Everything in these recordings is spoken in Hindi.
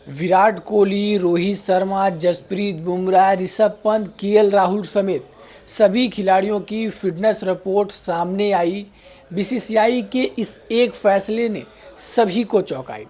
विराट कोहली, रोहित शर्मा, जसप्रीत बुमराह, ऋषभ पंत, केएल राहुल समेत सभी खिलाड़ियों की फिटनेस रिपोर्ट सामने आई। बीसीसीआई के इस एक फैसले ने सभी को चौंकाई।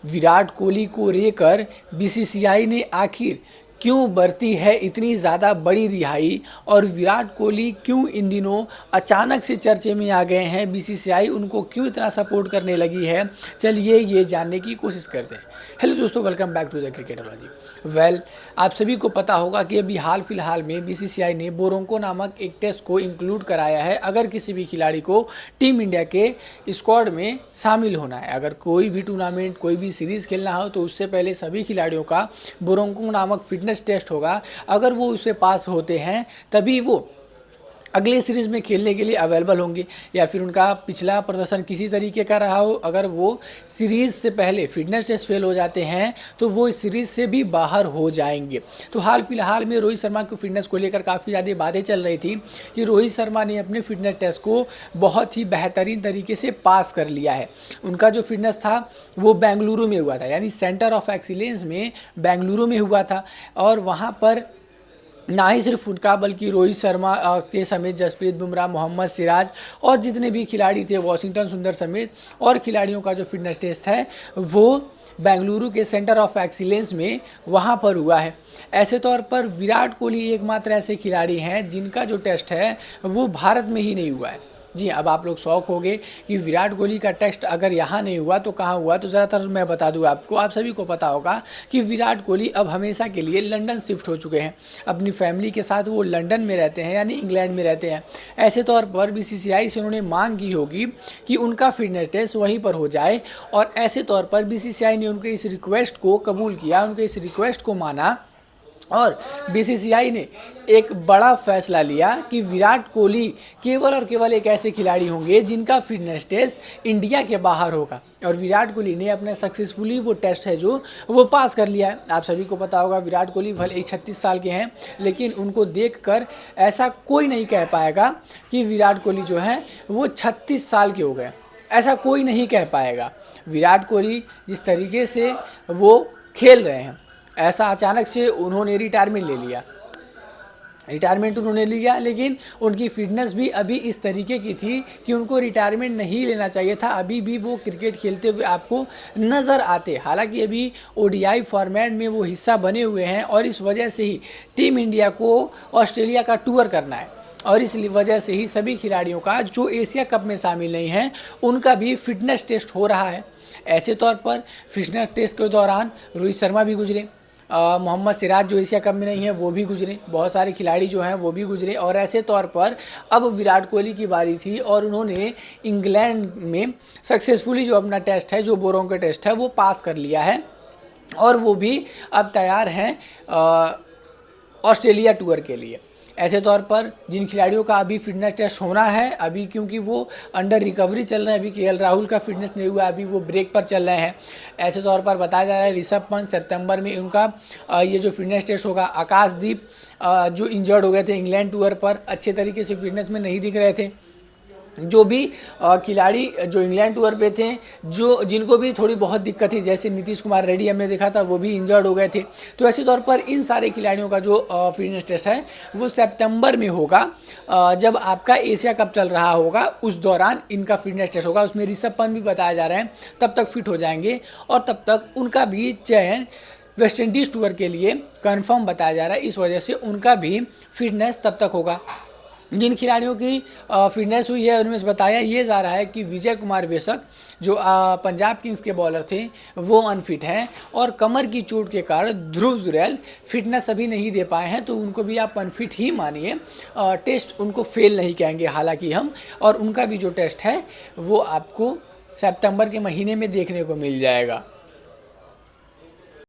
विराट कोहली को लेकर बीसीसीआई ने आखिर क्यों बरती है इतनी ज़्यादा बड़ी रिहाई, और विराट कोहली क्यों इन दिनों अचानक से चर्चे में आ गए हैं, बीसीसीआई उनको क्यों इतना सपोर्ट करने लगी है, चलिए ये जानने की कोशिश करते हैं। हेलो दोस्तों, वेलकम बैक टू द क्रिकेटोलॉजी। आप सभी को पता होगा कि अभी हाल फिलहाल में बीसीसीआई ने बोरोंको नामक एक टेस्ट को इंक्लूड कराया है अगर किसी भी खिलाड़ी को टीम इंडिया के स्क्वाड में शामिल होना है। अगर कोई भी टूर्नामेंट, कोई भी सीरीज़ खेलना हो तो उससे पहले सभी खिलाड़ियों का बोरोंको नामक फिटनेस टेस्ट होगा। अगर वो उससे पास होते हैं तभी वो अगले सीरीज़ में खेलने के लिए अवेलेबल होंगे, या फिर उनका पिछला प्रदर्शन किसी तरीके का रहा हो। अगर वो सीरीज़ से पहले फिटनेस टेस्ट फेल हो जाते हैं तो वो इस सीरीज़ से भी बाहर हो जाएंगे। तो हाल फिलहाल में रोहित शर्मा की फिटनेस को लेकर काफ़ी ज़्यादा बातें चल रही थी कि रोहित शर्मा ने अपने फिटनेस टेस्ट को बहुत ही बेहतरीन तरीके से पास कर लिया है। उनका जो फिटनेस था वो बेंगलुरु में हुआ था, यानी सेंटर ऑफ एक्सीलेंस में बेंगलुरु में हुआ था। और वहाँ पर ना ही सिर्फ उनका बल्कि रोहित शर्मा के समेत जसप्रीत बुमराह, मोहम्मद सिराज और जितने भी खिलाड़ी थे, वॉशिंगटन सुंदर समेत और खिलाड़ियों का जो फिटनेस टेस्ट है वो बेंगलुरु के सेंटर ऑफ एक्सीलेंस में वहाँ पर हुआ है। ऐसे तौर पर विराट कोहली एकमात्र ऐसे खिलाड़ी हैं जिनका जो टेस्ट है वो भारत में ही नहीं हुआ है। जी, अब आप लोग शौक हो गए कि विराट कोहली का टेस्ट अगर यहाँ नहीं हुआ तो कहाँ हुआ। तो ज़्यादातर मैं बता दूँ आपको, आप सभी को पता होगा कि विराट कोहली अब हमेशा के लिए लंदन शिफ्ट हो चुके हैं। अपनी फैमिली के साथ वो लंदन में रहते हैं, यानी इंग्लैंड में रहते हैं। ऐसे तौर पर बीसीसीआई से उन्होंने मांग की होगी कि उनका फिटनेस टेस्ट वहीं पर हो जाए, और ऐसे तौर पर बीसीसीआई ने उनके इस रिक्वेस्ट को कबूल किया, उनके इस रिक्वेस्ट को माना। और बीसीसीआई ने एक बड़ा फैसला लिया कि विराट कोहली केवल और केवल एक ऐसे खिलाड़ी होंगे जिनका फिटनेस टेस्ट इंडिया के बाहर होगा। और विराट कोहली ने अपने सक्सेसफुली वो टेस्ट है जो वो पास कर लिया है। आप सभी को पता होगा विराट कोहली भले ही 36 साल के हैं, लेकिन उनको देखकर ऐसा कोई नहीं कह पाएगा कि विराट कोहली जो है वो 36 साल के हो गए। ऐसा कोई नहीं कह पाएगा। विराट कोहली जिस तरीके से वो खेल रहे हैं, ऐसा अचानक से उन्होंने रिटायरमेंट ले लिया। लेकिन उनकी फिटनेस भी अभी इस तरीके की थी कि उनको रिटायरमेंट नहीं लेना चाहिए था। अभी भी वो क्रिकेट खेलते हुए आपको नज़र आते। हालांकि अभी ओडीआई फॉर्मेट में वो हिस्सा बने हुए हैं, और इस वजह से ही टीम इंडिया को ऑस्ट्रेलिया का टूर करना है, और इस वजह से ही सभी खिलाड़ियों का जो एशिया कप में शामिल नहीं हैं उनका भी फिटनेस टेस्ट हो रहा है। ऐसे तौर पर फिटनेस टेस्ट के दौरान रोहित शर्मा भी गुजरे, मोहम्मद सिराज जो एशिया कप में नहीं है वो भी गुजरे, बहुत सारे खिलाड़ी जो हैं वो भी गुजरे। और ऐसे तौर पर अब विराट कोहली की बारी थी, और उन्होंने इंग्लैंड में सक्सेसफुली जो अपना टेस्ट है, जो बोरोंको टेस्ट है, वो पास कर लिया है। और वो भी अब तैयार हैं ऑस्ट्रेलिया टूर के लिए। ऐसे तौर पर जिन खिलाड़ियों का अभी फिटनेस टेस्ट होना है, अभी क्योंकि वो अंडर रिकवरी चल रहे हैं, अभी केएल राहुल का फिटनेस नहीं हुआ, अभी वो ब्रेक पर चल रहे हैं। ऐसे तौर पर बताया जा रहा है ऋषभ पंत सितंबर में उनका ये जो फिटनेस टेस्ट होगा। आकाशदीप जो इंजर्ड हो गए थे इंग्लैंड टूर पर, अच्छे तरीके से फिटनेस में नहीं दिख रहे थे। जो भी खिलाड़ी जो इंग्लैंड टूर पे थे, जिनको भी थोड़ी बहुत दिक्कत थी, जैसे नीतीश कुमार रेड्डी हमने देखा था, वो भी इंजर्ड हो गए थे। तो ऐसे तौर पर इन सारे खिलाड़ियों का जो फिटनेस टेस्ट है वो सितंबर में होगा, जब आपका एशिया कप चल रहा होगा उस दौरान इनका फिटनेस टेस्ट होगा। उसमें ऋषभ पंत भी बताया जा रहा है तब तक फिट हो जाएंगे, और तब तक उनका भी चयन वेस्ट इंडीज़ टूर के लिए कन्फर्म बताया जा रहा है। इस वजह से उनका भी फिटनेस तब तक होगा। जिन खिलाड़ियों की फिटनेस हुई है उनमें से बताया ये जा रहा है कि विजय कुमार वेशक जो पंजाब किंग्स के बॉलर थे वो अनफिट हैं, और कमर की चोट के कारण ध्रुव जुरैल फिटनेस अभी नहीं दे पाए हैं, तो उनको भी आप अनफिट ही मानिए। टेस्ट उनको फेल नहीं कहेंगे हालांकि हम, और उनका भी जो टेस्ट है वो आपको सितंबर के महीने में देखने को मिल जाएगा।